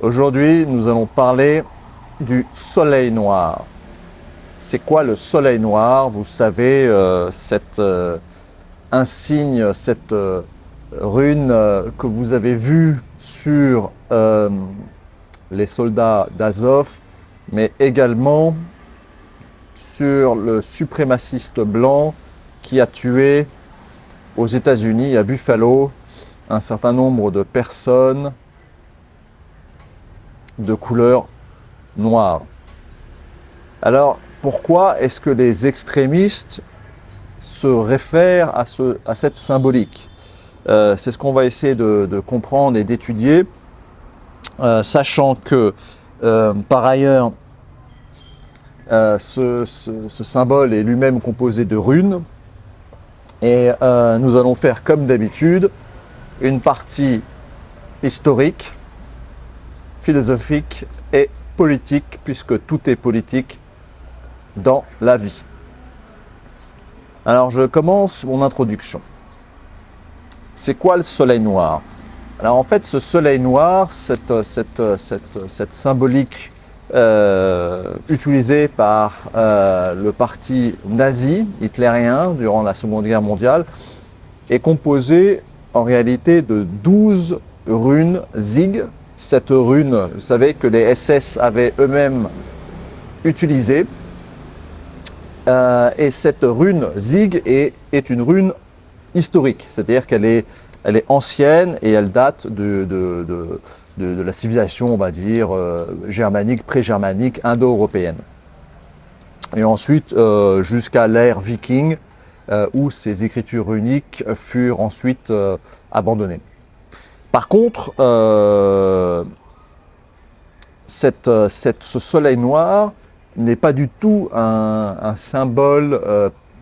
Aujourd'hui, nous allons parler du soleil noir. C'est quoi le soleil noir? Vous savez, cet insigne, cette rune que vous avez vue sur les soldats d'Azov, mais également sur le suprémaciste blanc qui a tué aux États-Unis, à Buffalo, un certain nombre de personnes de couleur noire. Alors, pourquoi est-ce que les extrémistes se réfèrent à cette symbolique? C'est ce qu'on va essayer de comprendre et d'étudier, sachant que, par ailleurs, ce symbole est lui-même composé de runes. Et nous allons faire comme d'habitude une partie historique, philosophique et politique, puisque tout est politique dans la vie. Alors je commence mon introduction. C'est quoi le soleil noir? Alors en fait, ce soleil noir, cette symbolique utilisée par le parti nazi hitlérien durant la Seconde Guerre mondiale, est composée en réalité de 12 runes Sig. Cette rune, vous savez, que les SS avaient eux-mêmes utilisée. Et cette rune Sig est une rune historique, c'est-à-dire qu'elle est ancienne et elle date de la civilisation, on va dire, germanique, pré-germanique, indo-européenne. Et ensuite, jusqu'à l'ère viking, où ces écritures runiques furent ensuite abandonnées. Par contre, ce soleil noir n'est pas du tout un symbole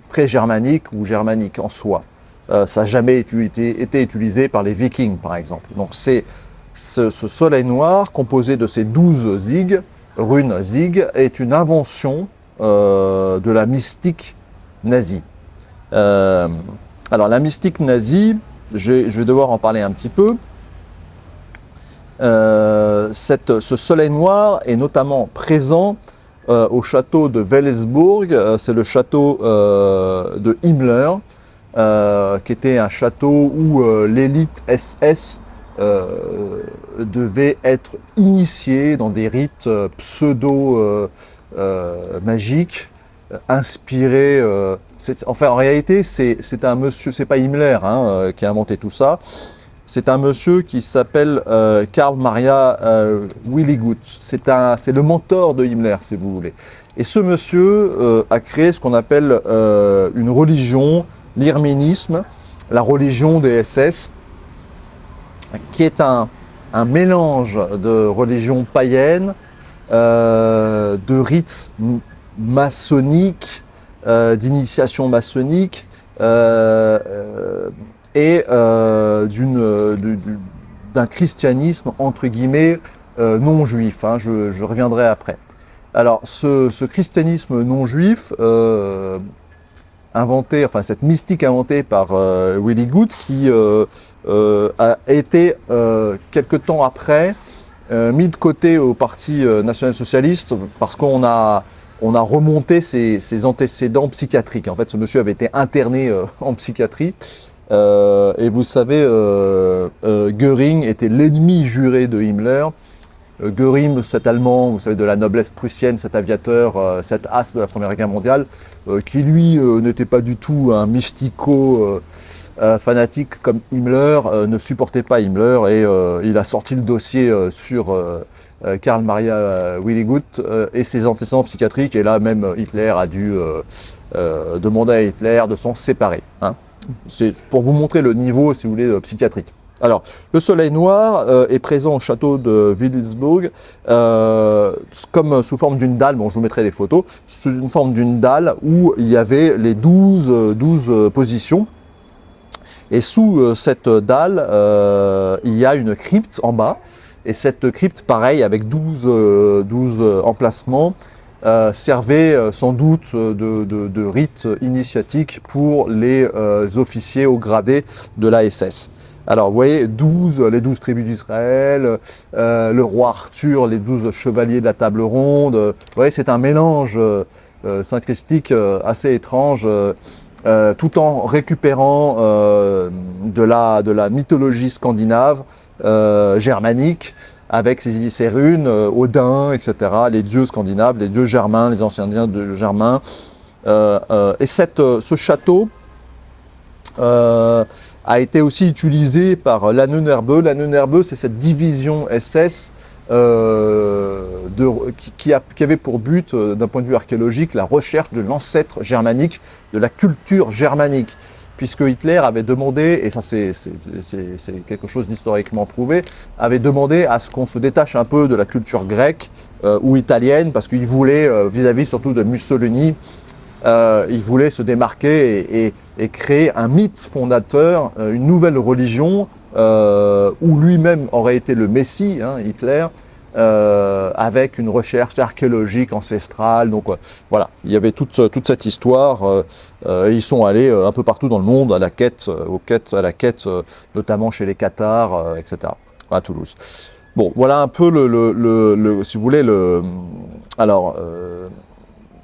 pré-germanique ou germanique en soi. Ça n'a jamais été utilisé par les Vikings, par exemple. Donc c'est ce soleil noir, composé de ces 12 Sig, runes Sig, est une invention de la mystique nazie. Alors la mystique nazie, je vais devoir en parler un petit peu. Ce soleil noir est notamment présent au château de Wellesbourg. C'est le château de Himmler, qui était un château où l'élite SS devait être initiée dans des rites pseudo-magiques, inspirés. Enfin, en réalité, c'est un monsieur, c'est pas Himmler qui a inventé tout ça. C'est un monsieur qui s'appelle Karl Maria Willigut. C'est le mentor de Himmler, si vous voulez. Et ce monsieur a créé ce qu'on appelle une religion, l'irménisme, la religion des SS, qui est un mélange de religion païenne, de rites maçonniques, d'initiation maçonnique, et d'un christianisme entre guillemets non juif. Je reviendrai après. Alors ce christianisme non juif cette mystique inventée par Willigut, qui a été quelque temps après mis de côté au Parti national-socialiste parce qu'on a remonté ses antécédents psychiatriques. En fait, ce monsieur avait été interné en psychiatrie. Et vous savez, Göring était l'ennemi juré de Himmler. Göring, cet Allemand, vous savez, de la noblesse prussienne, cet aviateur, cet as de la Première Guerre mondiale, qui lui n'était pas du tout un mystico fanatique comme Himmler, ne supportait pas Himmler, et il a sorti le dossier sur Karl Maria Willigut et ses antécédents psychiatriques, et là même Hitler a dû demander à Hitler de s'en séparer. C'est pour vous montrer le niveau, si vous voulez, psychiatrique. Alors, le soleil noir est présent au château de Wellesbourg, comme sous forme d'une dalle. Bon, je vous mettrai les photos. Sous une forme d'une dalle où il y avait les 12 positions. Et sous cette dalle, il y a une crypte en bas. Et cette crypte, pareil, avec 12 emplacements, servait sans doute de rite initiatique pour les officiers haut gradés de la SS. Alors, vous voyez, les 12 tribus d'Israël, le roi Arthur, les 12 chevaliers de la table ronde. Vous voyez, c'est un mélange synchristique assez étrange, tout en récupérant de la mythologie scandinave, germanique, avec ces runes, Odin, etc., les dieux scandinaves, les dieux germains, les anciens dieux germains. Et ce château a été aussi utilisé par l'Ahnenerbe. L'Ahnenerbe, c'est cette division SS qui avait pour but, d'un point de vue archéologique, la recherche de l'ancêtre germanique, de la culture germanique. Puisque Hitler avait demandé, et ça c'est quelque chose d'historiquement prouvé, avait demandé à ce qu'on se détache un peu de la culture grecque ou italienne, parce qu'il voulait, vis-à-vis surtout de Mussolini, il voulait se démarquer et créer un mythe fondateur, une nouvelle religion, où lui-même aurait été le Messie, hein, Hitler, avec une recherche archéologique ancestrale. Donc voilà, il y avait toute cette histoire. Ils sont allés un peu partout dans le monde à la quête, notamment chez les Cathares, etc. à Toulouse. Bon, voilà un peu si vous voulez, alors,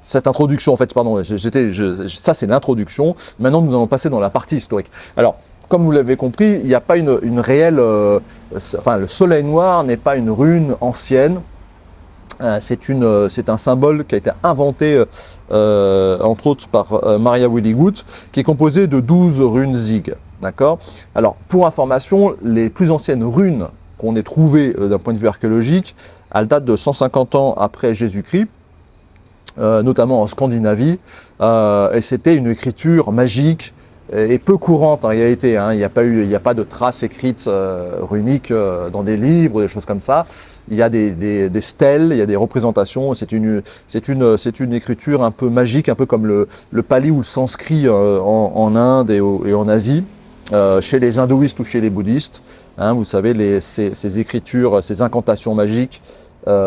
cette introduction, en fait, pardon, ça c'est l'introduction. Maintenant, nous allons passer dans la partie historique. Alors, comme vous l'avez compris, il n'y a pas une réelle... enfin, le soleil noir n'est pas une rune ancienne. C'est un symbole qui a été inventé, entre autres, par Maria Willigut, qui est composé de 12 runes Zig. D'accord ? Alors, pour information, les plus anciennes runes qu'on ait trouvées d'un point de vue archéologique, elles datent de 150 ans après Jésus-Christ, notamment en Scandinavie, et c'était une écriture magique et peu courante en réalité, hein. Il n'y a pas de traces écrites runiques dans des livres, des choses comme ça. Il y a des stèles, il y a des représentations. C'est une écriture un peu magique, un peu comme le pali ou le sanskrit en Inde et en Asie. Chez les hindouistes ou chez les bouddhistes, hein, vous savez, ces écritures, ces incantations magiques,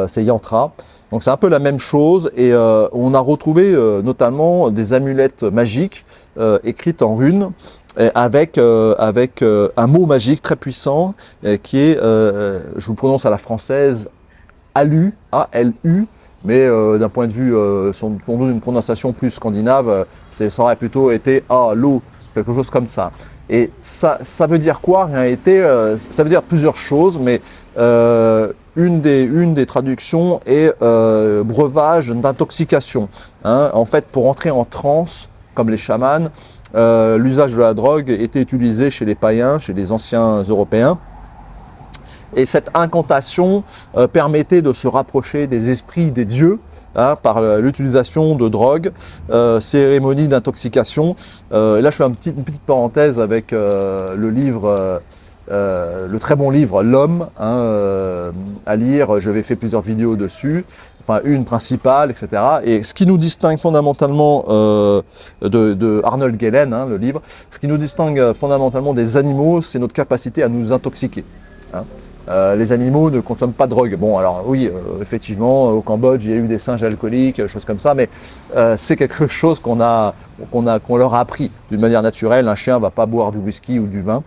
ces yantras. Donc c'est un peu la même chose, et on a retrouvé notamment des amulettes magiques écrites en runes, avec un mot magique très puissant qui est, je vous prononce à la française, Alu, A-L-U, mais d'un point de vue, sans doute une prononciation plus scandinave, ça aurait plutôt été Alo, quelque chose comme ça. Et ça veut dire quoi en réalité? Ça veut dire plusieurs choses, mais une des traductions est breuvage d'intoxication. Hein. En fait, pour entrer en transe, comme les chamans, l'usage de la drogue était utilisé chez les païens, chez les anciens Européens. Et cette incantation permettait de se rapprocher des esprits des dieux, hein, par l'utilisation de drogue, cérémonie d'intoxication. Là, je fais une petite parenthèse avec le livre, le très bon livre L'Homme, hein, à lire. J'avais fait plusieurs vidéos dessus, enfin une principale, etc. Et ce qui nous distingue fondamentalement de Arnold Gehlen, hein, le livre, ce qui nous distingue fondamentalement des animaux, c'est notre capacité à nous intoxiquer. Hein. Les animaux ne consomment pas de drogue. Bon, alors oui, effectivement, au Cambodge, il y a eu des singes alcooliques, choses comme ça, mais c'est quelque chose qu'on leur a appris d'une manière naturelle. Un chien ne va pas boire du whisky ou du vin,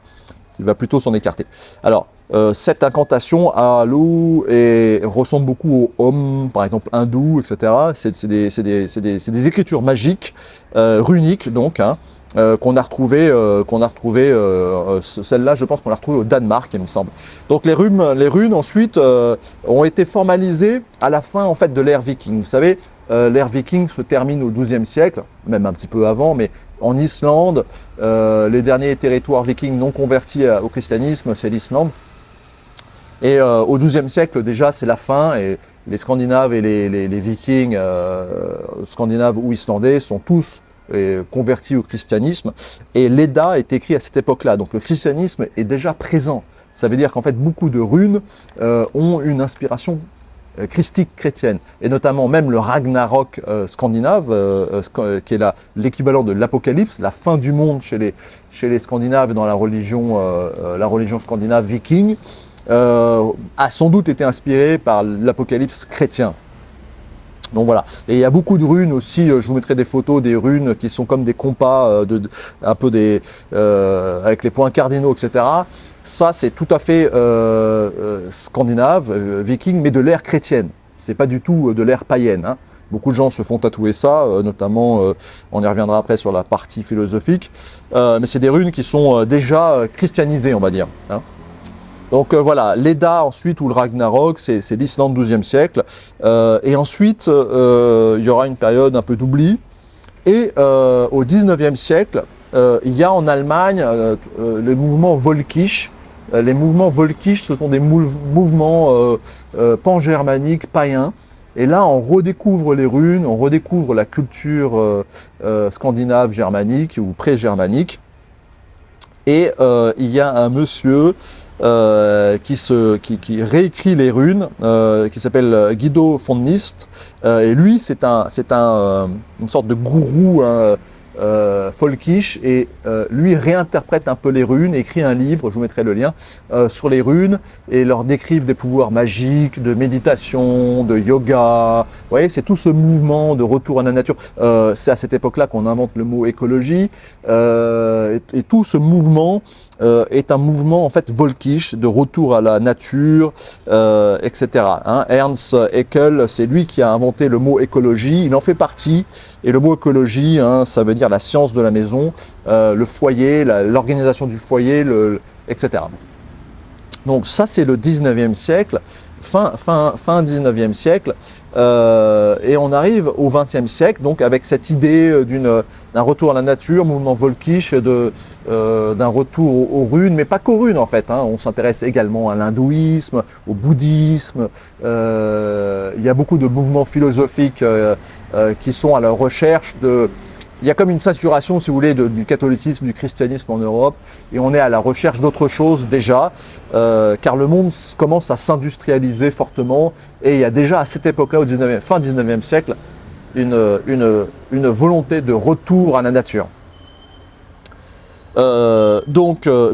il va plutôt s'en écarter. Alors, cette incantation à l'eau ressemble beaucoup aux hommes, par exemple hindous, etc. C'est des écritures magiques, runiques donc, hein, qu'on a retrouvé, celle-là, je pense qu'on l'a retrouvée au Danemark, il me semble. Donc les runes ensuite ont été formalisées à la fin en fait de l'ère viking. Vous savez, l'ère viking se termine au XIIe siècle, même un petit peu avant, mais en Islande, les derniers territoires vikings non convertis au christianisme, c'est l'Islande. Et au XIIe siècle, déjà, c'est la fin, et les Scandinaves et les Vikings, scandinaves ou islandais, sont tous convertis au christianisme. Et l'Edda est écrit à cette époque-là. Donc le christianisme est déjà présent. Ça veut dire qu'en fait, beaucoup de runes ont une inspiration christique chrétienne. Et notamment même le Ragnarok scandinave, qui est l'équivalent de l'Apocalypse, la fin du monde chez les Scandinaves dans la religion scandinave viking, a sans doute été inspiré par l'Apocalypse chrétien. Donc voilà, et il y a beaucoup de runes aussi, je vous mettrai des photos des runes qui sont comme des compas, un peu avec les points cardinaux, etc. Ça c'est tout à fait scandinave, viking, mais de l'ère chrétienne. C'est pas du tout de l'ère païenne, hein. Beaucoup de gens se font tatouer ça, notamment, on y reviendra après sur la partie philosophique, mais c'est des runes qui sont déjà christianisées, on va dire, hein. Donc voilà, l'Edda ensuite, ou le Ragnarok, c'est l'Islande 12e siècle. Et ensuite, il y aura une période un peu d'oubli. Et au 19e siècle, il y a en Allemagne le mouvement Völkisch. Les mouvements Völkisch, ce sont des mouvements pan-germaniques, païens. Et là, on redécouvre les runes, on redécouvre la culture scandinave germanique ou pré-germanique. Et il y a un monsieur qui réécrit les runes, qui s'appelle Guido von Nist. Et lui, c'est une sorte de gourou, hein, folkish, et lui réinterprète un peu les runes, écrit un livre, je vous mettrai le lien, sur les runes, et leur décrivent des pouvoirs magiques, de méditation, de yoga. Vous voyez, c'est tout ce mouvement de retour à la nature. C'est à cette époque-là qu'on invente le mot écologie, et tout ce mouvement est un mouvement en fait volkisch, de retour à la nature, etc. Hein. Ernst Haeckel, c'est lui qui a inventé le mot écologie, il en fait partie, et le mot écologie, hein, ça veut dire la science de la maison, le foyer, l'organisation du foyer, etc. Donc ça c'est le 19e siècle, fin 19e siècle, et on arrive au 20e siècle, donc avec cette idée d'un retour à la nature, mouvement volkisch, d'un retour aux runes, mais pas qu'aux runes en fait, hein. On s'intéresse également à l'hindouisme, au bouddhisme, il y a beaucoup de mouvements philosophiques qui sont à la recherche il y a comme une saturation, si vous voulez, du catholicisme, du christianisme en Europe, et on est à la recherche d'autre chose déjà, car le monde commence à s'industrialiser fortement, et il y a déjà à cette époque-là, fin 19e siècle, une volonté de retour à la nature.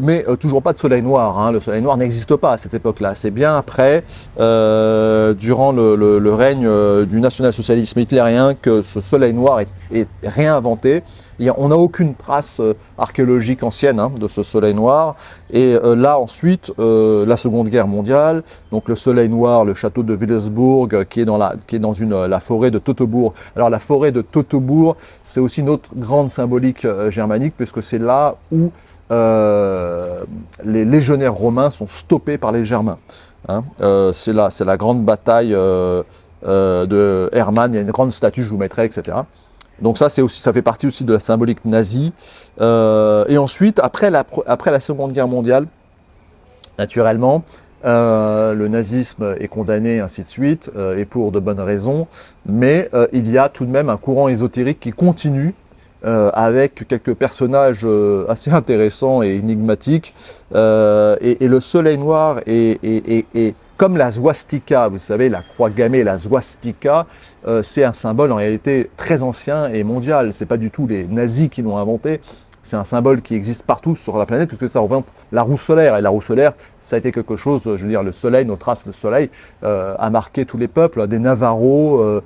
Mais toujours pas de soleil noir, hein. Le soleil noir n'existe pas à cette époque-là. C'est bien après, durant le règne du national-socialisme hitlérien, que ce soleil noir est réinventé. On n'a aucune trace archéologique ancienne, hein, de ce soleil noir. Et là ensuite, la Seconde Guerre mondiale, donc le soleil noir, le château de Willesbourg, qui est dans la forêt de Teutobourg. Alors la forêt de Teutobourg, c'est aussi une autre grande symbolique germanique, puisque c'est là où les légionnaires romains sont stoppés par les Germains, hein. C'est la grande bataille de Hermann. Il y a une grande statue, je vous mettrai, etc. Donc ça fait partie aussi de la symbolique nazie. Et ensuite, après la Seconde Guerre mondiale, naturellement, le nazisme est condamné, ainsi de suite, et pour de bonnes raisons. Mais il y a tout de même un courant ésotérique qui continue, avec quelques personnages assez intéressants et énigmatiques. Et le soleil noir est comme la swastika, vous savez, la croix gammée, la swastika, c'est un symbole en réalité très ancien et mondial. C'est pas du tout les nazis qui l'ont inventé. C'est un symbole qui existe partout sur la planète, puisque ça représente la roue solaire. Et la roue solaire, ça a été quelque chose, je veux dire, le soleil, nos traces, le soleil, a marqué tous les peuples, des Navarros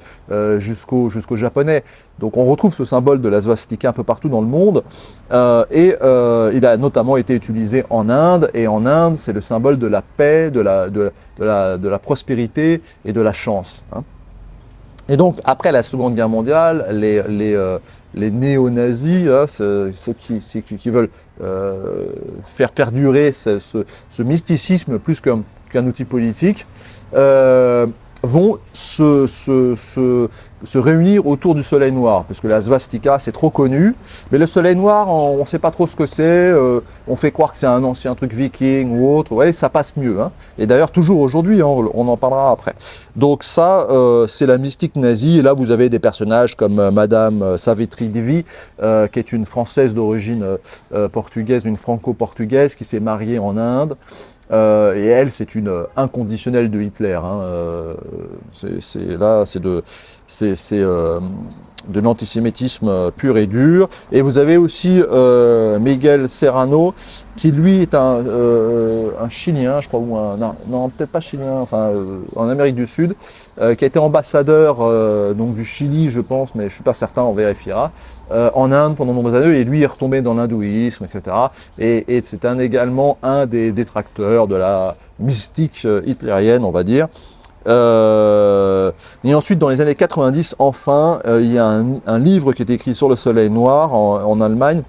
jusqu'aux Japonais. Donc on retrouve ce symbole de la swastika un peu partout dans le monde. Il a notamment été utilisé en Inde. Et en Inde, c'est le symbole de la paix, de la prospérité et de la chance, hein. Et donc, après la Seconde Guerre mondiale, les néo-nazis, hein, ceux qui veulent faire perdurer ce mysticisme plus qu'un outil politique, vont se réunir autour du soleil noir, parce que la swastika c'est trop connu, mais le soleil noir on ne sait pas trop ce que c'est, on fait croire que c'est un ancien truc viking ou autre, ouais, ça passe mieux, hein. Et d'ailleurs toujours aujourd'hui, hein, on en parlera après. Donc ça c'est la mystique nazie, et là vous avez des personnages comme Madame Savitri Devi, qui est une Française d'origine portugaise, une franco-portugaise qui s'est mariée en Inde. Et elle, c'est une inconditionnelle de Hitler, hein. de l'antisémitisme pur et dur. Et vous avez aussi Miguel Serrano, qui lui est un Chilien, je crois, ou non, peut-être pas Chilien, enfin en Amérique du Sud, qui a été ambassadeur donc du Chili, je pense, mais je suis pas certain, on vérifiera, en Inde pendant de nombreuses années, et lui est retombé dans l'hindouisme, etc. Et c'est également un des détracteurs de la mystique hitlérienne, on va dire. Et ensuite, dans les années 90, enfin, il y a un livre qui est écrit sur le soleil noir en Allemagne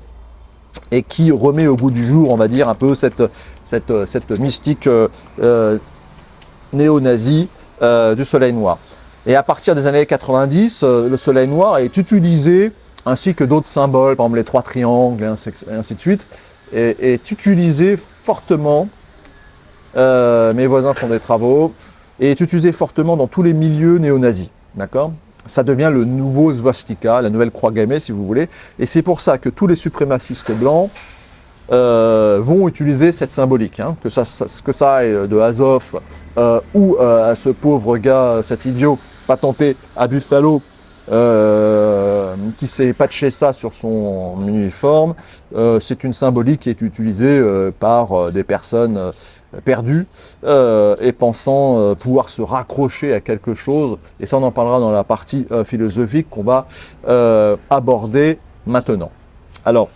et qui remet au goût du jour, on va dire, un peu cette mystique néo-nazie du soleil noir. Et à partir des années 90, le soleil noir est utilisé, ainsi que d'autres symboles, par exemple les trois triangles et ainsi de suite, est utilisé fortement, mes voisins font des travaux, et est utilisé fortement dans tous les milieux néo-nazis, d'accord? Ça devient le nouveau swastika, la nouvelle croix gammée, si vous voulez, et c'est pour ça que tous les suprémacistes blancs vont utiliser cette symbolique, hein, que ça aille de Azov ou à ce pauvre gars, cet idiot patenté à Buffalo, qui s'est patché ça sur son uniforme. C'est une symbolique qui est utilisée par des personnes perdues et pensant pouvoir se raccrocher à quelque chose, et ça on en parlera dans la partie philosophique qu'on va aborder maintenant. Alors,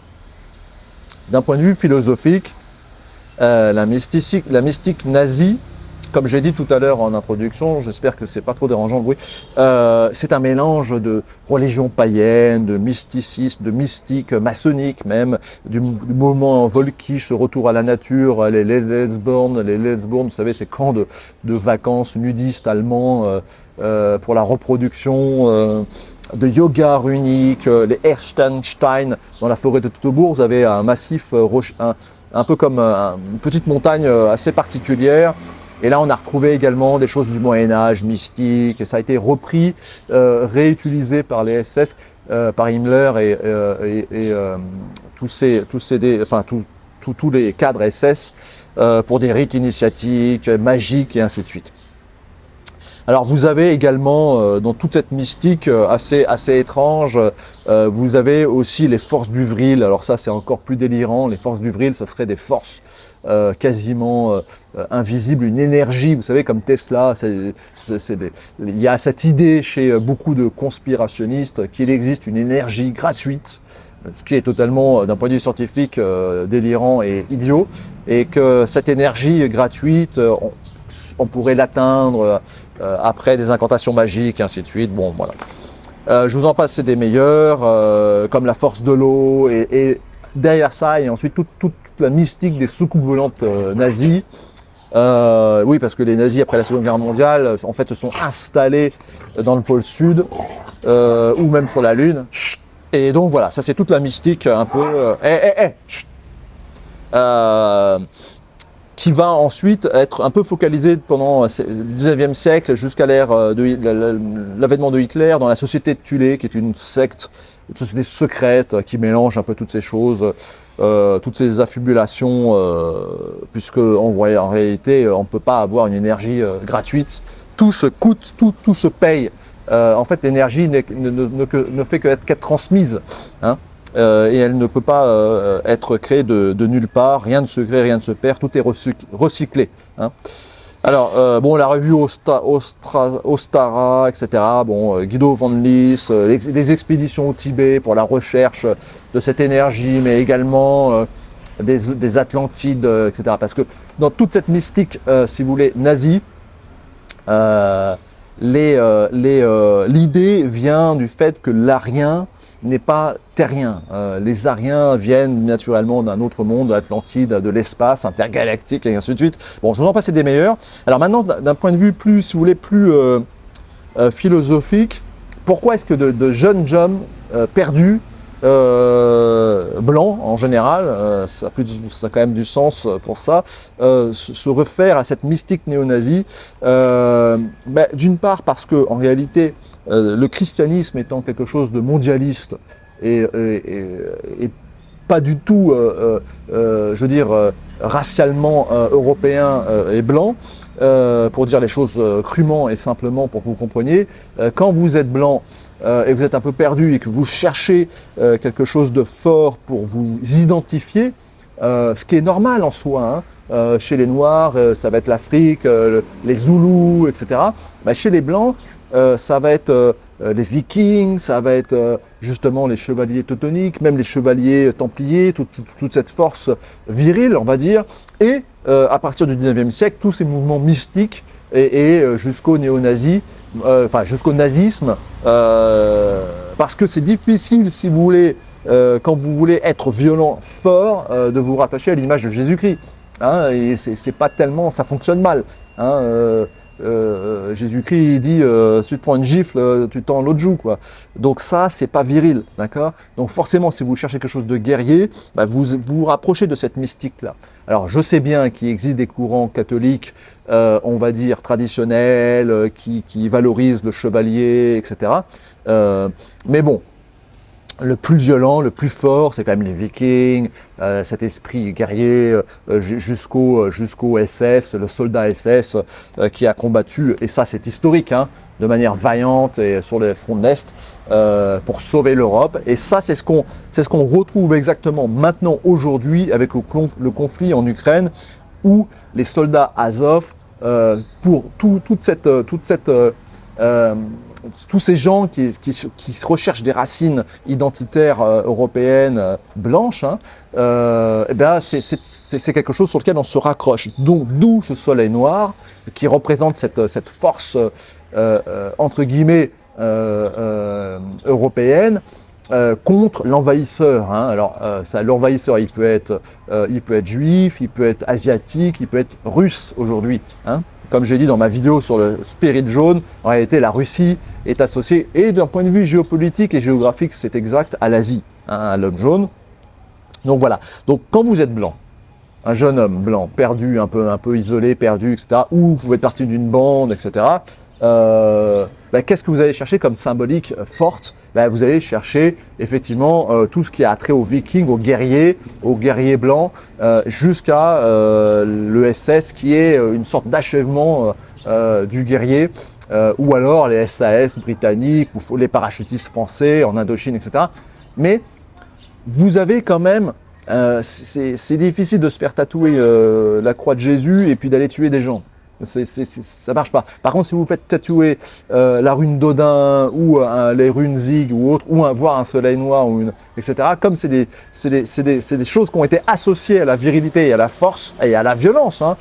d'un point de vue philosophique, la mystique nazie, comme j'ai dit tout à l'heure en introduction, j'espère que c'est pas trop dérangeant le bruit, c'est un mélange de religion païenne, de mysticisme, de mystique maçonnique même, du mouvement volkisch, ce retour à la nature, les Lebensborn, vous savez, ces camps de vacances nudistes allemands pour la reproduction, de yoga runique, les Erststein dans la forêt de Teutobourg, vous avez un massif un peu comme une petite montagne assez particulière. Et là, on a retrouvé également des choses du Moyen-Âge, mystiques, et ça a été repris, réutilisé par les SS, par Himmler et tous les cadres SS pour des rites initiatiques, magiques et ainsi de suite. Alors vous avez également, dans toute cette mystique assez étrange, vous avez aussi les forces du vril. Alors ça c'est encore plus délirant, les forces du vril, ça serait des forces quasiment invisibles, une énergie, vous savez comme Tesla, il y a cette idée chez beaucoup de conspirationnistes qu'il existe une énergie gratuite, ce qui est totalement, d'un point de vue scientifique, délirant et idiot, et que cette énergie gratuite, on pourrait l'atteindre après des incantations magiques, et ainsi de suite. Bon, voilà. Je vous en passe des meilleurs, comme la force de l'eau, et derrière ça, il y a ensuite toute la mystique des soucoupes volantes nazies. Oui, parce que les nazis, après la Seconde Guerre mondiale, en fait, se sont installés dans le pôle Sud, ou même sur la Lune. Et donc voilà, ça c'est toute la mystique un peu... qui va ensuite être un peu focalisé pendant le 19e siècle jusqu'à l'ère de l'avènement de Hitler dans la société de Thulé, qui est une secte, une société secrète qui mélange un peu toutes ces choses, toutes ces affubulations, puisque en réalité on ne peut pas avoir une énergie gratuite, tout se coûte, tout se paye. En fait l'énergie ne fait qu'être transmise, hein. Et elle ne peut pas être créée de nulle part, rien ne se crée, rien ne se perd, tout est recyclé, hein. Alors, bon, la revue Ostara, etc., bon, Guido van Lys, les expéditions au Tibet pour la recherche de cette énergie, mais également des Atlantides, etc. Parce que dans toute cette mystique, si vous voulez, nazie, l'idée vient du fait que l'Arien n'est pas terrien. Les Ariens viennent naturellement d'un autre monde, de l'Atlantide, de l'espace intergalactique et ainsi de suite. Bon, je vous en passe des meilleurs. Alors maintenant, d'un point de vue plus, si vous voulez, plus philosophique, pourquoi est-ce que de jeunes hommes perdus, blancs en général, ça a quand même du sens pour ça, se réfèrent à cette mystique néo-nazie, d'une part parce que en réalité le christianisme étant quelque chose de mondialiste et pas du tout, je veux dire, racialement européen et blanc, pour dire les choses crûment et simplement pour que vous compreniez. Quand vous êtes blanc et que vous êtes un peu perdu et que vous cherchez quelque chose de fort pour vous identifier, ce qui est normal en soi, hein, chez les Noirs, ça va être l'Afrique, les Zoulous, etc. Bah, chez les Blancs, ça va être les Vikings, ça va être justement les chevaliers teutoniques, même les chevaliers templiers, toute cette force virile, on va dire. Et à partir du 19e siècle, tous ces mouvements mystiques et jusqu'au néo-nazi, enfin jusqu'au nazisme, parce que c'est difficile, si vous voulez, quand vous voulez être violent, fort, de vous rattacher à l'image de Jésus-Christ. Hein, et c'est pas tellement, ça fonctionne mal. Hein, Jésus-Christ il dit si tu te prends une gifle, tu tends l'autre joue, quoi. Donc ça, c'est pas viril, d'accord. Donc forcément, si vous cherchez quelque chose de guerrier, bah, vous rapprochez de cette mystique-là. Alors je sais bien qu'il existe des courants catholiques, on va dire traditionnels, qui valorisent le chevalier, etc. Mais bon. Le plus violent, le plus fort, c'est quand même les Vikings, cet esprit guerrier jusqu'au SS, le soldat SS qui a combattu, et ça c'est historique, hein, de manière vaillante et sur les fronts de l'Est pour sauver l'Europe. Et ça c'est ce qu'on retrouve exactement maintenant aujourd'hui avec le conflit en Ukraine, où les soldats Azov, pour tous ces gens qui recherchent des racines identitaires européennes blanches, hein, eh ben c'est quelque chose sur lequel on se raccroche. Donc d'où ce soleil noir qui représente cette force entre guillemets européenne contre l'envahisseur. Hein. Alors l'envahisseur, il peut être juif, il peut être asiatique, il peut être russe aujourd'hui. Hein. Comme j'ai dit dans ma vidéo sur le spirit jaune, en réalité la Russie est associée, et d'un point de vue géopolitique et géographique, c'est exact, à l'Asie, hein, à l'homme jaune. Donc voilà, donc quand vous êtes blanc, un jeune homme blanc, perdu, un peu isolé, perdu, etc., ou vous êtes parti d'une bande, etc., qu'est-ce que vous allez chercher comme symbolique forte? Vous allez chercher effectivement tout ce qui a trait aux Vikings, aux guerriers blancs, jusqu'à le SS qui est une sorte d'achèvement du guerrier, ou alors les SAS britanniques, ou les parachutistes français en Indochine, etc. Mais vous avez quand même, c'est difficile de se faire tatouer la croix de Jésus et puis d'aller tuer des gens. Ça marche pas. Par contre, si vous vous faites tatouer la rune d'Odin ou les runes Zig ou autre, ou voir un soleil noir, etc., comme c'est des choses qui ont été associées à la virilité et à la force et à la violence, hein,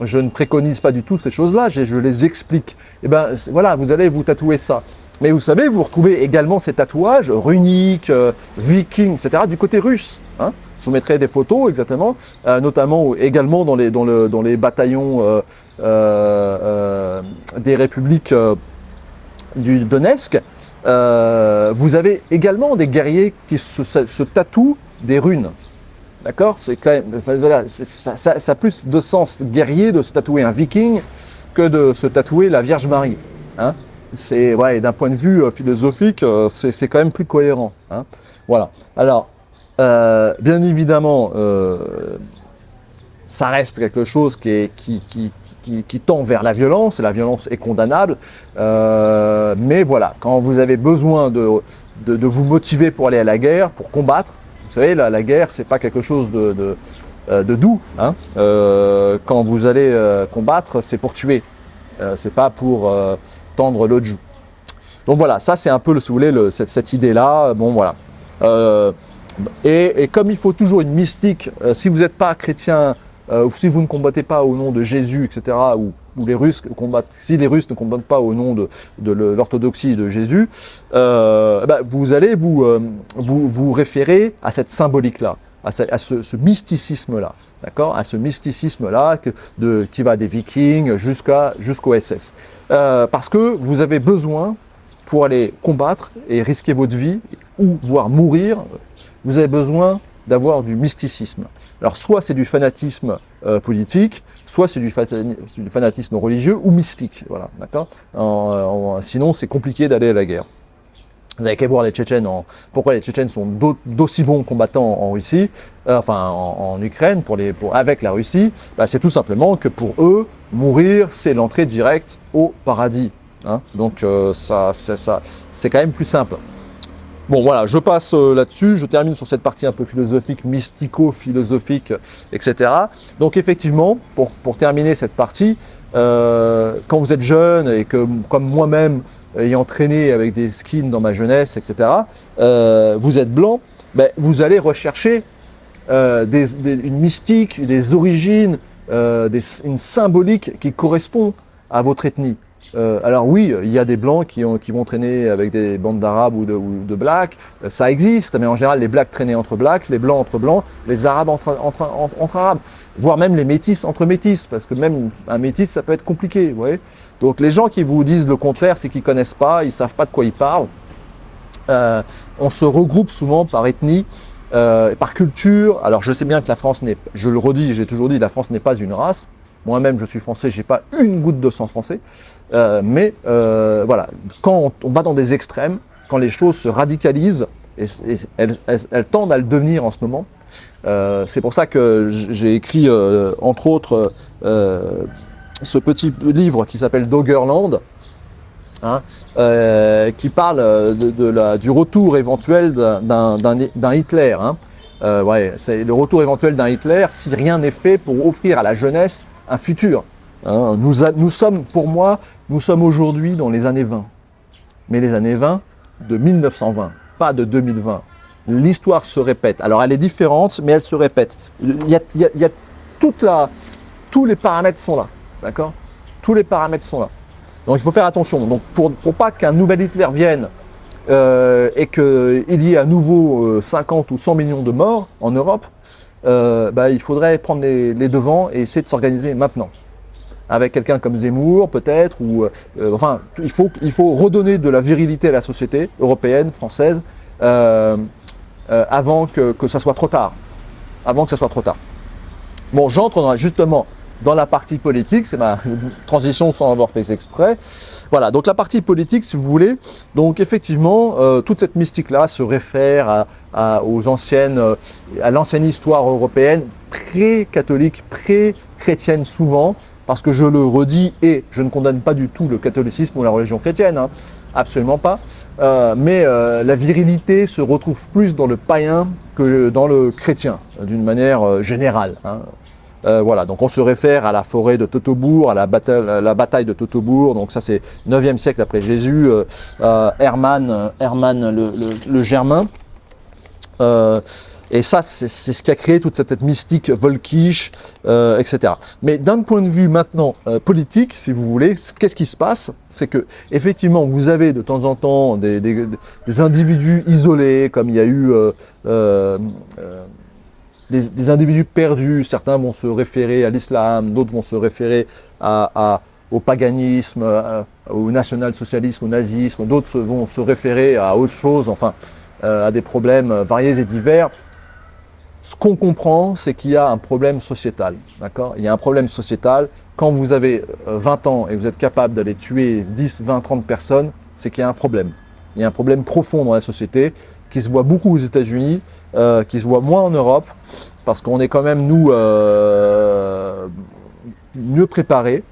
je ne préconise pas du tout ces choses-là, je les explique. Et voilà, vous allez vous tatouer ça. Mais vous savez, vous retrouvez également ces tatouages runiques, vikings, etc., du côté russe. Hein. Je vous mettrai des photos exactement, notamment également dans les bataillons des républiques du Donetsk. Vous avez également des guerriers qui se tatouent des runes. D'accord? C'est quand même, voilà, ça a plus de sens guerrier de se tatouer un viking que de se tatouer la Vierge Marie. Hein? Ouais, d'un point de vue philosophique, c'est quand même plus cohérent. Hein. Voilà. Alors, bien évidemment, ça reste quelque chose qui tend vers la violence. La violence est condamnable. Mais voilà, quand vous avez besoin de vous motiver pour aller à la guerre, pour combattre, vous savez, la guerre, c'est pas quelque chose de doux. Hein. Quand vous allez combattre, c'est pour tuer. C'est pas pour tendre l'autre joue. Donc voilà, ça c'est un peu, si vous voulez, cette idée-là. Bon voilà. Et comme il faut toujours une mystique, si vous n'êtes pas chrétien, ou si vous ne combattez pas au nom de Jésus, etc., ou les Russes combattent, si les Russes ne combattent pas au nom de l'orthodoxie de Jésus, vous allez vous référer à cette symbolique-là, à ce mysticisme-là, d'accord, à ce mysticisme-là qui va des Vikings jusqu'au SS, parce que vous avez besoin pour aller combattre et risquer votre vie ou voire mourir, vous avez besoin d'avoir du mysticisme. Alors soit c'est du fanatisme politique, soit c'est du fanatisme religieux ou mystique, voilà, d'accord. Sinon c'est compliqué d'aller à la guerre. Vous avez qu'à voir les Tchétchènes, pourquoi les Tchétchènes sont d'aussi bons combattants en Russie, en Ukraine, avec la Russie. Bah, c'est tout simplement que pour eux, mourir, c'est l'entrée directe au paradis. Hein. Donc c'est quand même plus simple. Bon voilà, je passe là-dessus, je termine sur cette partie un peu philosophique, mystico-philosophique, etc. Donc effectivement, pour terminer cette partie, quand vous êtes jeune et que, comme moi-même, ayant traîné avec des skins dans ma jeunesse, etc., vous êtes blanc, ben, vous allez rechercher une mystique, des origines, une symbolique qui correspond à votre ethnie. Alors oui, il y a des blancs qui vont traîner avec des bandes d'arabes ou de blacks, ça existe, mais en général les blacks traînaient entre blacks, les blancs entre blancs, les arabes entre arabes, voire même les métis entre métis, parce que même un métis ça peut être compliqué, vous voyez. Donc les gens qui vous disent le contraire, c'est qu'ils ne connaissent pas, ils ne savent pas de quoi ils parlent. On se regroupe souvent par ethnie, par culture. Alors je sais bien que la France n'est, je le redis, j'ai toujours dit, la France n'est pas une race. Moi-même, je suis français, j'ai pas une goutte de sang français. Mais voilà, quand on va dans des extrêmes, quand les choses se radicalisent, et elles tendent à le devenir en ce moment, c'est pour ça que j'ai écrit, entre autres, ce petit livre qui s'appelle Doggerland, hein, qui parle du retour éventuel d'un Hitler. Hein. Ouais, c'est le retour éventuel d'un Hitler si rien n'est fait pour offrir à la jeunesse un futur. Hein. Nous sommes, pour moi, nous sommes aujourd'hui dans les années 20. Mais les années 20 de 1920, pas de 2020. L'histoire se répète. Alors elle est différente, mais elle se répète. Il y a tous les paramètres sont là. D'accord ? Tous les paramètres sont là. Donc il faut faire attention. Donc pour pas qu'un nouvel Hitler vienne et qu'il y ait à nouveau 50 ou 100 millions de morts en Europe, il faudrait prendre les devants et essayer de s'organiser maintenant. Avec quelqu'un comme Zemmour peut-être, ou enfin il faut redonner de la virilité à la société européenne, française, avant que ça soit trop tard. Avant que ça soit trop tard. Bon, j'entre justement dans la partie politique, c'est ma transition sans avoir fait exprès. Voilà, donc la partie politique, si vous voulez, donc effectivement, toute cette mystique-là se réfère à l'ancienne histoire européenne, pré-catholique, pré-chrétienne souvent, parce que je le redis, et je ne condamne pas du tout le catholicisme ou la religion chrétienne, hein, absolument pas, mais la virilité se retrouve plus dans le païen que dans le chrétien, d'une manière générale. Hein. Voilà, donc on se réfère à la forêt de Teutobourg, à la bataille de Teutobourg, donc ça c'est 9e siècle après Jésus, Hermann le Germain. Et ça, c'est ce qui a créé toute cette mystique volkisch, etc. Mais d'un point de vue maintenant politique, si vous voulez, qu'est-ce qui se passe? C'est que effectivement, vous avez de temps en temps des individus isolés, comme il y a eu des individus perdus. Certains vont se référer à l'islam, d'autres vont se référer au paganisme, au national-socialisme, au nazisme, d'autres vont se référer à autre chose, enfin, à des problèmes variés et divers. Ce qu'on comprend, c'est qu'il y a un problème sociétal, d'accord ? Il y a un problème sociétal. Quand vous avez 20 ans et vous êtes capable d'aller tuer 10, 20, 30 personnes, c'est qu'il y a un problème. Il y a un problème profond dans la société qui se voit beaucoup aux États-Unis, qui se voit moins en Europe, parce qu'on est quand même, nous, mieux préparés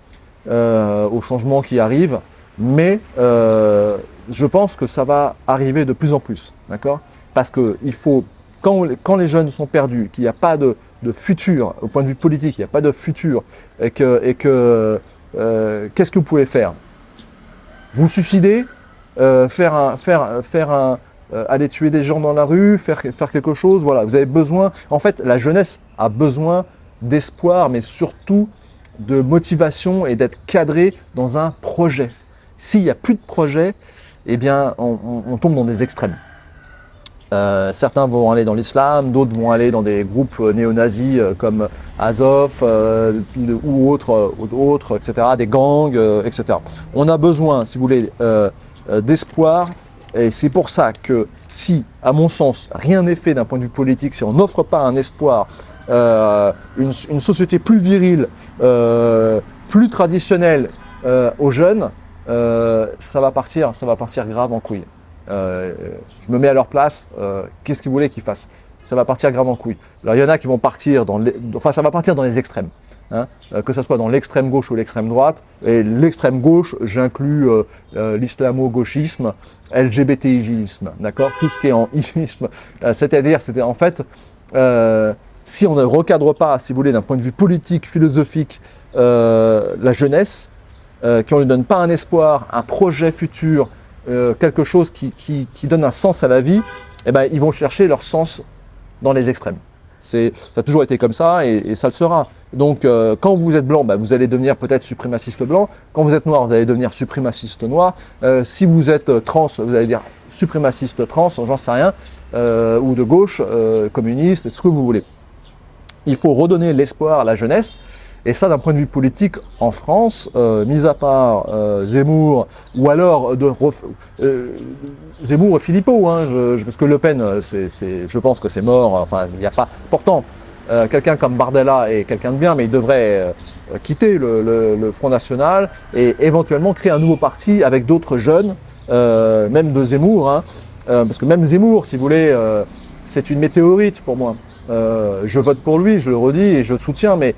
aux changements qui arrivent. Mais je pense que ça va arriver de plus en plus, d'accord ? Parce que il faut, quand les jeunes sont perdus, qu'il n'y a pas de futur, au point de vue politique, il n'y a pas de futur, et que qu'est-ce que vous pouvez faire ? Vous suicider, aller tuer des gens dans la rue, faire quelque chose, voilà. Vous avez besoin, en fait, la jeunesse a besoin d'espoir, mais surtout de motivation et d'être cadré dans un projet. S'il n'y a plus de projet, eh bien, on tombe dans des extrêmes. Certains vont aller dans l'islam, d'autres vont aller dans des groupes néo-nazis comme Azov ou autres, etc., des gangs, etc. On a besoin, si vous voulez, d'espoir, et c'est pour ça que si, à mon sens, rien n'est fait d'un point de vue politique, si on n'offre pas un espoir, une société plus virile, plus traditionnelle aux jeunes, ça va partir grave en couille. je me mets à leur place, qu'est-ce qu'ils voulaient qu'ils fassent? Ça va partir grave en couille. Alors il y en a qui vont partir ça va partir dans les extrêmes. Hein, que ce soit dans l'extrême gauche ou l'extrême droite. Et l'extrême gauche, j'inclus l'islamo-gauchisme, LGBTIsme, d'accord, tout ce qui est en isme. C'est-à-dire, en fait, si on ne recadre pas, si vous voulez, d'un point de vue politique, philosophique, la jeunesse, qu'on ne lui donne pas un espoir, un projet futur, quelque chose qui donne un sens à la vie, eh ben, ils vont chercher leur sens dans les extrêmes. Ça a toujours été comme ça et ça le sera. Donc quand vous êtes blanc, bah, vous allez devenir peut-être suprémaciste blanc. Quand vous êtes noir, vous allez devenir suprémaciste noir. Si vous êtes trans, vous allez dire suprémaciste trans, j'en sais rien, ou de gauche, communiste, ce que vous voulez. Il faut redonner l'espoir à la jeunesse. Et ça, d'un point de vue politique, en France, mis à part Zemmour, ou alors Zemmour et Philippot, hein, parce que Le Pen, je pense que c'est mort. Enfin, il n'y a pas. Pourtant, quelqu'un comme Bardella est quelqu'un de bien, mais il devrait quitter le Front National et éventuellement créer un nouveau parti avec d'autres jeunes, même de Zemmour, hein, parce que même Zemmour, si vous voulez, c'est une météorite pour moi. Je vote pour lui, je le redis et je le soutiens, mais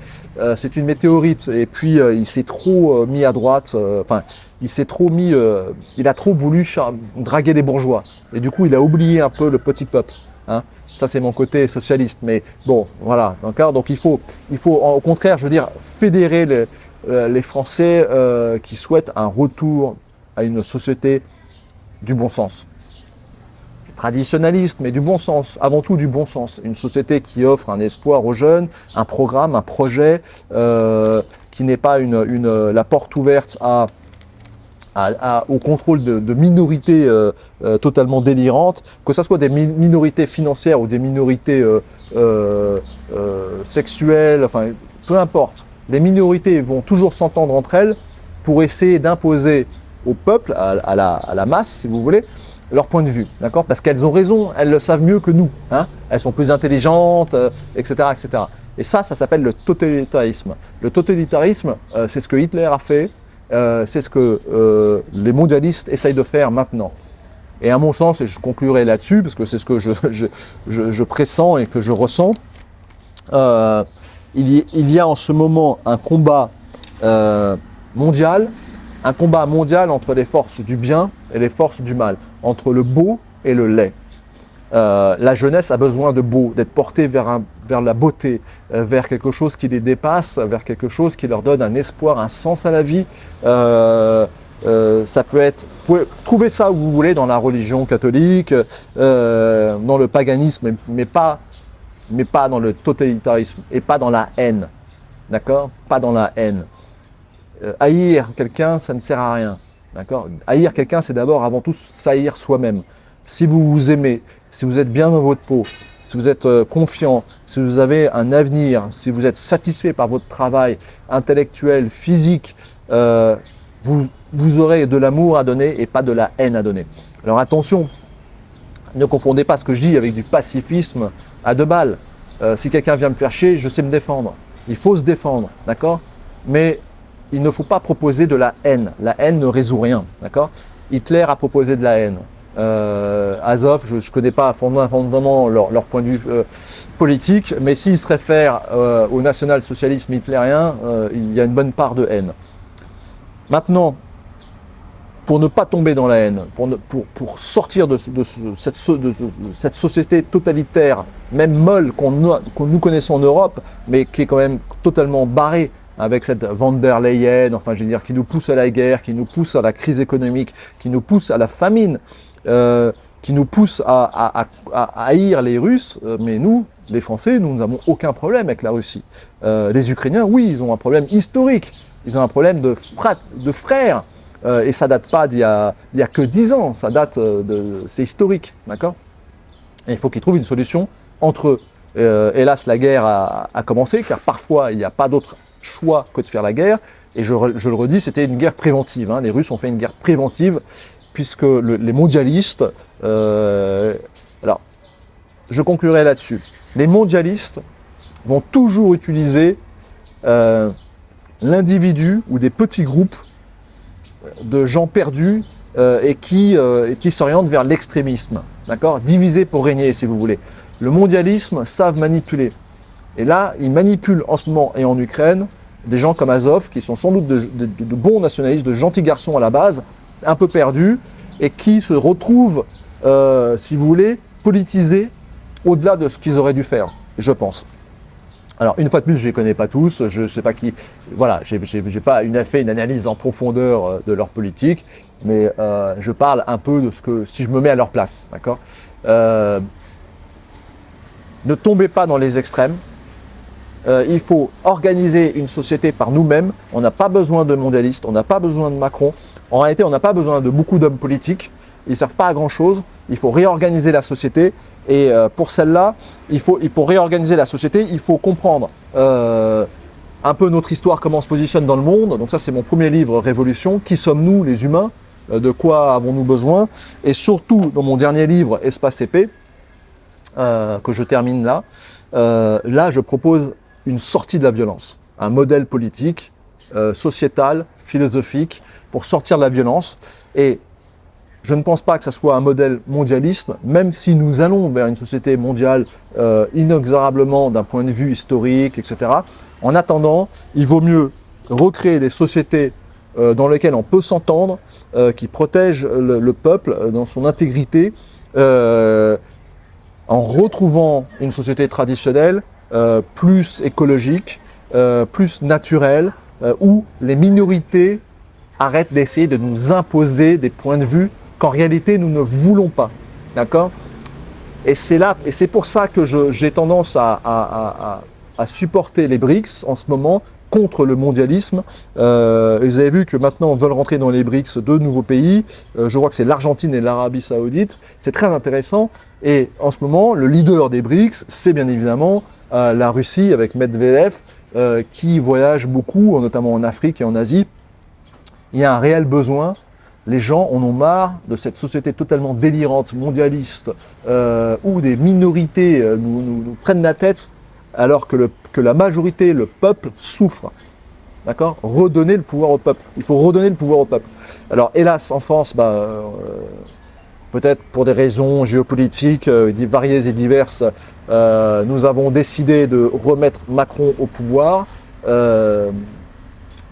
c'est une météorite. Et puis il s'est trop mis à droite. Il a trop voulu draguer les bourgeois. Et du coup, il a oublié un peu le petit peuple. Hein. Ça, c'est mon côté socialiste. Mais bon, voilà. Donc il faut au contraire, je veux dire, fédérer les Français qui souhaitent un retour à une société du bon sens. Traditionnaliste, mais du bon sens, avant tout du bon sens. Une société qui offre un espoir aux jeunes, un programme, un projet, qui n'est pas la porte ouverte au contrôle de minorités totalement délirantes, que ce soit des minorités financières ou des minorités sexuelles, enfin, peu importe. Les minorités vont toujours s'entendre entre elles pour essayer d'imposer au peuple, à la masse, si vous voulez, leur point de vue, d'accord? Parce qu'elles ont raison, elles le savent mieux que nous, hein? Elles sont plus intelligentes, etc., etc. Et ça s'appelle le totalitarisme. Le totalitarisme, c'est ce que Hitler a fait, c'est ce que les mondialistes essayent de faire maintenant. Et à mon sens, et je conclurai là-dessus, parce que c'est ce que je pressens et que je ressens, il y a en ce moment un combat mondial entre les forces du bien et les forces du mal, entre le beau et le laid. La jeunesse a besoin de beau, d'être portée vers la beauté, vers quelque chose qui les dépasse, vers quelque chose qui leur donne un espoir, un sens à la vie. Ça peut être, vous pouvez trouver ça où vous voulez, dans la religion catholique, dans le paganisme, mais pas dans le totalitarisme et pas dans la haine. D'accord? Pas dans la haine. Haïr quelqu'un, ça ne sert à rien. D'accord? Haïr quelqu'un, c'est d'abord, avant tout, s'haïr soi-même. Si vous vous aimez, si vous êtes bien dans votre peau, si vous êtes confiant, si vous avez un avenir, si vous êtes satisfait par votre travail intellectuel, physique, vous aurez de l'amour à donner et pas de la haine à donner. Alors attention, ne confondez pas ce que je dis avec du pacifisme à deux balles. Si quelqu'un vient me faire chier, je sais me défendre. Il faut se défendre, d'accord? Mais il ne faut pas proposer de la haine. La haine ne résout rien, d'accord? Hitler a proposé de la haine. Azov, je ne connais pas fondamentalement leur point de vue politique, mais s'ils se réfèrent au national-socialisme hitlérien, il y a une bonne part de haine. Maintenant, pour ne pas tomber dans la haine, pour sortir de cette société totalitaire, même molle qu'on nous connaissons en Europe, mais qui est quand même totalement barrée, avec cette von der Leyen, enfin je veux dire, qui nous pousse à la guerre, qui nous pousse à la crise économique, qui nous pousse à la famine, qui nous pousse à haïr les Russes, mais nous, les Français, nous n'avons aucun problème avec la Russie. Les Ukrainiens, oui, ils ont un problème historique, ils ont un problème de frères, et ça date pas d'il y a que 10 ans, ça date c'est historique, d'accord? Et il faut qu'ils trouvent une solution entre eux. Hélas, la guerre a commencé, car parfois il n'y a pas d'autre choix que de faire la guerre, et je le redis, c'était une guerre préventive, hein. Les Russes ont fait une guerre préventive, puisque les mondialistes, alors je conclurai là-dessus, les mondialistes vont toujours utiliser l'individu ou des petits groupes de gens perdus et qui s'orientent vers l'extrémisme, d'accord? Diviser pour régner, si vous voulez. Le mondialisme savent manipuler. Et là, ils manipulent en ce moment et en Ukraine des gens comme Azov, qui sont sans doute de bons nationalistes, de gentils garçons à la base, un peu perdus, et qui se retrouvent, si vous voulez, politisés au-delà de ce qu'ils auraient dû faire, je pense. Alors, une fois de plus, je ne les connais pas tous, je ne sais pas qui, voilà, j'ai pas fait une analyse en profondeur de leur politique, mais je parle un peu de ce que, si je me mets à leur place, d'accord? Ne tombez pas dans les extrêmes. Il faut organiser une société par nous-mêmes. On n'a pas besoin de mondialistes, on n'a pas besoin de Macron. En réalité, on n'a pas besoin de beaucoup d'hommes politiques. Ils ne servent pas à grand-chose. Il faut réorganiser la société. Et pour celle-là, pour réorganiser la société, il faut comprendre un peu notre histoire, comment on se positionne dans le monde. Donc ça, c'est mon premier livre, Révolution. Qui sommes-nous, les humains? De quoi avons-nous besoin? Et surtout, dans mon dernier livre, Espace épais, que je termine là, là, je propose une sortie de la violence, un modèle politique, sociétal, philosophique, pour sortir de la violence. Et je ne pense pas que ce soit un modèle mondialiste, même si nous allons vers une société mondiale inexorablement d'un point de vue historique, etc. En attendant, il vaut mieux recréer des sociétés dans lesquelles on peut s'entendre, qui protègent le peuple dans son intégrité, en retrouvant une société traditionnelle, plus écologique, plus naturelle, où les minorités arrêtent d'essayer de nous imposer des points de vue qu'en réalité nous ne voulons pas. D'accord? Et c'est pour ça que j'ai tendance à supporter les BRICS en ce moment contre le mondialisme. Vous avez vu que maintenant on veut rentrer dans les BRICS deux nouveaux pays. Je crois que c'est l'Argentine et l'Arabie Saoudite. C'est très intéressant. Et en ce moment, le leader des BRICS, c'est bien évidemment la Russie avec Medvedev, qui voyage beaucoup, notamment en Afrique et en Asie. Il y a un réel besoin. Les gens en ont marre de cette société totalement délirante, mondialiste, où des minorités nous prennent la tête, alors que la majorité, le peuple, souffre. D'accord? Redonner le pouvoir au peuple. Il faut redonner le pouvoir au peuple. Alors, hélas, en France, peut-être pour des raisons géopolitiques variées et diverses, nous avons décidé de remettre Macron au pouvoir.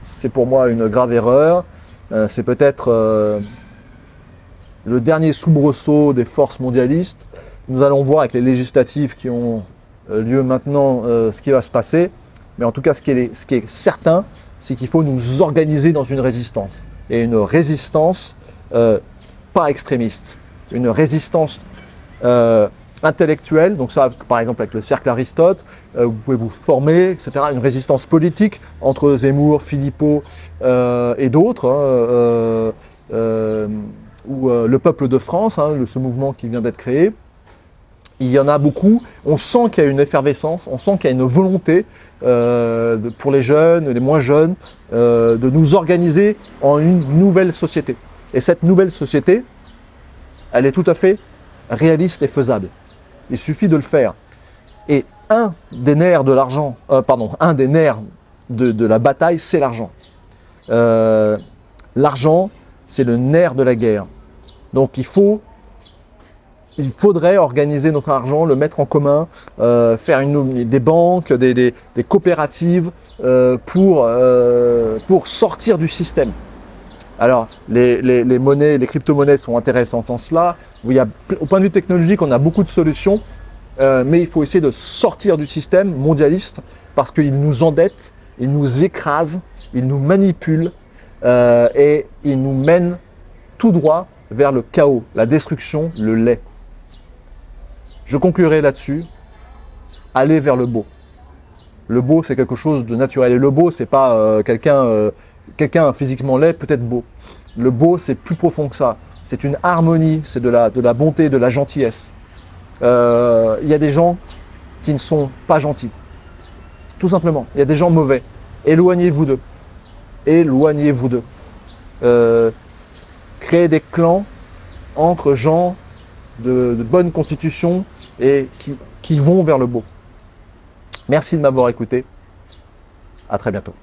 C'est pour moi une grave erreur. C'est peut-être le dernier soubresaut des forces mondialistes. Nous allons voir avec les législatives qui ont lieu maintenant ce qui va se passer. Mais en tout cas, ce qui est certain, c'est qu'il faut nous organiser dans une résistance. Et une résistance pas extrémiste. Une résistance intellectuelle, donc ça par exemple avec le cercle Aristote, vous pouvez vous former, etc. Une résistance politique entre Zemmour, Philippot et d'autres, ou le peuple de France, ce mouvement qui vient d'être créé. Il y en a beaucoup, on sent qu'il y a une effervescence, on sent qu'il y a une volonté pour les jeunes, les moins jeunes, de nous organiser en une nouvelle société. Et cette nouvelle société, elle est tout à fait réaliste et faisable. Il suffit de le faire. Et un des nerfs de l'argent, un des nerfs de la bataille, c'est l'argent. L'argent, c'est le nerf de la guerre. Donc il faudrait organiser notre argent, le mettre en commun, faire des banques, des coopératives pour sortir du système. Alors, les monnaies, les crypto-monnaies sont intéressantes en cela. Au point de vue technologique, on a beaucoup de solutions, mais il faut essayer de sortir du système mondialiste parce qu'il nous endette, il nous écrase, il nous manipule et il nous mène tout droit vers le chaos, la destruction, le lait. Je conclurai là-dessus. Allez vers le beau. Le beau, c'est quelque chose de naturel. Et le beau, c'est pas quelqu'un physiquement laid, peut-être beau. Le beau, c'est plus profond que ça. C'est une harmonie, c'est de la bonté, de la gentillesse. Il y a des gens qui ne sont pas gentils. Tout simplement. Il y a des gens mauvais. Éloignez-vous d'eux. Éloignez-vous d'eux. Créez des clans entre gens de bonne constitution et qui vont vers le beau. Merci de m'avoir écouté. À très bientôt.